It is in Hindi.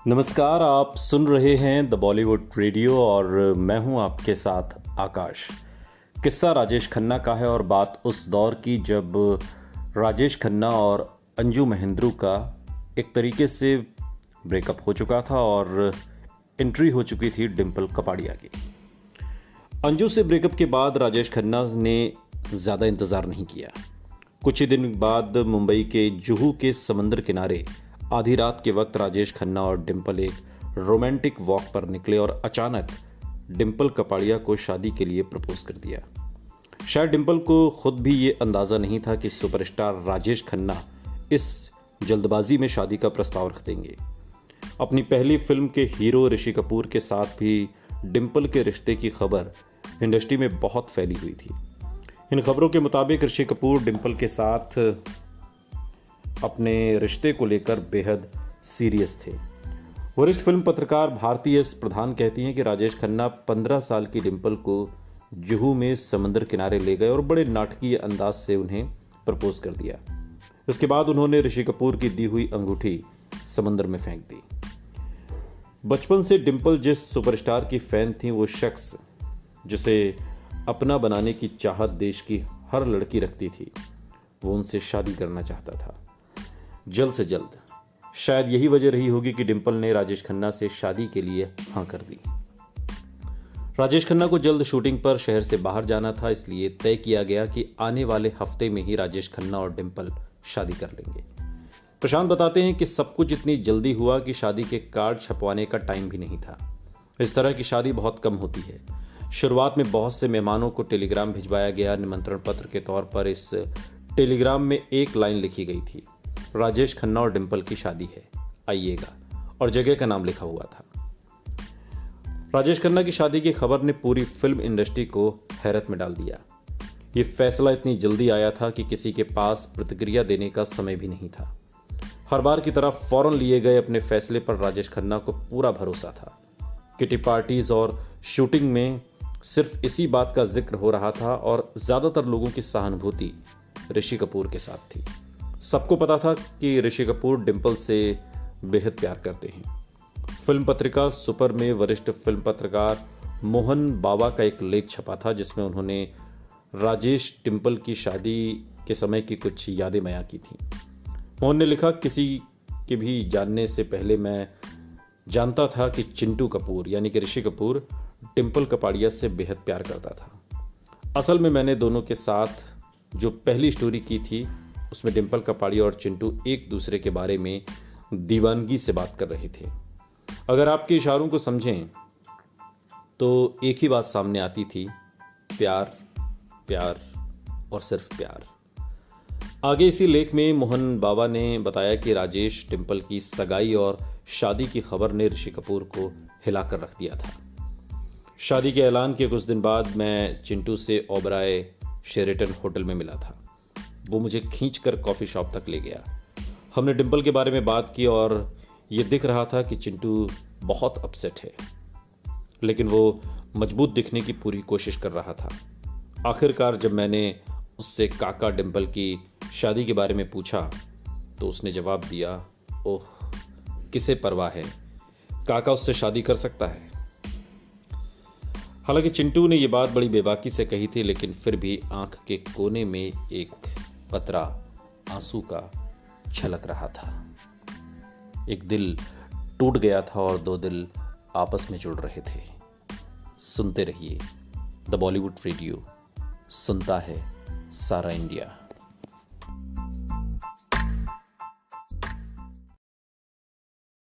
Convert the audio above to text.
नमस्कार, आप सुन रहे हैं द बॉलीवुड रेडियो और मैं हूं आपके साथ आकाश। किस्सा राजेश खन्ना का है और बात उस दौर की जब राजेश खन्ना और अंजू महेंद्रू का एक तरीके से ब्रेकअप हो चुका था और एंट्री हो चुकी थी डिंपल कपाड़िया की। अंजू से ब्रेकअप के बाद राजेश खन्ना ने ज़्यादा इंतज़ार नहीं किया। कुछ ही दिन बाद मुंबई के जुहू के समंदर किनारे आधी रात के वक्त राजेश खन्ना और डिंपल एक रोमांटिक वॉक पर निकले और अचानक डिंपल कपाड़िया को शादी के लिए प्रपोज कर दिया। शायद डिंपल को खुद भी ये अंदाज़ा नहीं था कि सुपरस्टार राजेश खन्ना इस जल्दबाजी में शादी का प्रस्ताव रख देंगे। अपनी पहली फिल्म के हीरो ऋषि कपूर के साथ भी डिंपल के रिश्ते की खबर इंडस्ट्री में बहुत फैली हुई थी। इन खबरों के मुताबिक ऋषि कपूर डिंपल के साथ अपने रिश्ते को लेकर बेहद सीरियस थे। वरिष्ठ फिल्म पत्रकार भारती एस प्रधान कहती हैं कि राजेश खन्ना 15 साल की डिंपल को जुहू में समंदर किनारे ले गए और बड़े नाटकीय अंदाज से उन्हें प्रपोज कर दिया। इसके बाद उन्होंने ऋषि कपूर की दी हुई अंगूठी समंदर में फेंक दी। बचपन से डिंपल जिस सुपरस्टार की फैन थी, वो शख्स जिसे अपना बनाने की चाहत देश की हर लड़की रखती थी, वो उनसे शादी करना चाहता था, जल्द से जल्द। शायद यही वजह रही होगी कि डिंपल ने राजेश खन्ना से शादी के लिए हाँ कर दी। राजेश खन्ना को जल्द शूटिंग पर शहर से बाहर जाना था, इसलिए तय किया गया कि आने वाले हफ्ते में ही राजेश खन्ना और डिंपल शादी कर लेंगे। प्रशांत बताते हैं कि सब कुछ इतनी जल्दी हुआ कि शादी के कार्ड छपवाने का टाइम भी नहीं था। इस तरह की शादी बहुत कम होती है। शुरुआत में बहुत से मेहमानों को टेलीग्राम भिजवाया गया। निमंत्रण पत्र के तौर पर इस टेलीग्राम में एक लाइन लिखी गई थी, राजेश खन्ना और डिंपल की शादी है, आइएगा, और जगह का नाम लिखा हुआ था। राजेश खन्ना की शादी की खबर ने पूरी फिल्म इंडस्ट्री को हैरत में डाल दिया। ये फैसला इतनी जल्दी आया था कि किसी के पास प्रतिक्रिया देने का समय भी नहीं था। हर बार की तरह फौरन लिए गए अपने फैसले पर राजेश खन्ना को पूरा भरोसा था। किटी पार्टीज और शूटिंग में सिर्फ इसी बात का जिक्र हो रहा था और ज्यादातर लोगों की सहानुभूति ऋषि कपूर के साथ थी। सबको पता था कि ऋषि कपूर डिंपल से बेहद प्यार करते हैं। फिल्म पत्रिका सुपर में वरिष्ठ फिल्म पत्रकार मोहन बाबा का एक लेख छपा था, जिसमें उन्होंने राजेश डिंपल की शादी के समय की कुछ यादें बयां की थी। मोहन ने लिखा, किसी के भी जानने से पहले मैं जानता था कि चिंटू कपूर यानी कि ऋषि कपूर डिंपल कपाड़िया से बेहद प्यार करता था। असल में मैंने दोनों के साथ जो पहली स्टोरी की थी, उसमें डिंपल कपाड़िया और चिंटू एक दूसरे के बारे में दीवानगी से बात कर रहे थे। अगर आपके इशारों को समझें तो एक ही बात सामने आती थी, प्यार, प्यार और सिर्फ प्यार। आगे इसी लेख में मोहन बाबा ने बताया कि राजेश डिंपल की सगाई और शादी की खबर ने ऋषि कपूर को हिलाकर रख दिया था। शादी के ऐलान के कुछ दिन बाद मैं चिंटू से ओबराय शेरेटन होटल में मिला था। वो मुझे खींचकर कॉफ़ी शॉप तक ले गया। हमने डिंपल के बारे में बात की और ये दिख रहा था कि चिंटू बहुत अपसेट है, लेकिन वो मजबूत दिखने की पूरी कोशिश कर रहा था। आखिरकार जब मैंने उससे काका डिंपल की शादी के बारे में पूछा तो उसने जवाब दिया, ओह, किसे परवाह है, काका उससे शादी कर सकता है। हालांकि चिंटू ने यह बात बड़ी बेबाकी से कही थी, लेकिन फिर भी आंख के कोने में एक कतरा आंसू का छलक रहा था। एक दिल टूट गया था और दो दिल आपस में जुड़ रहे थे। सुनते रहिए द बॉलीवुड रेडियो, सुनता है सारा इंडिया।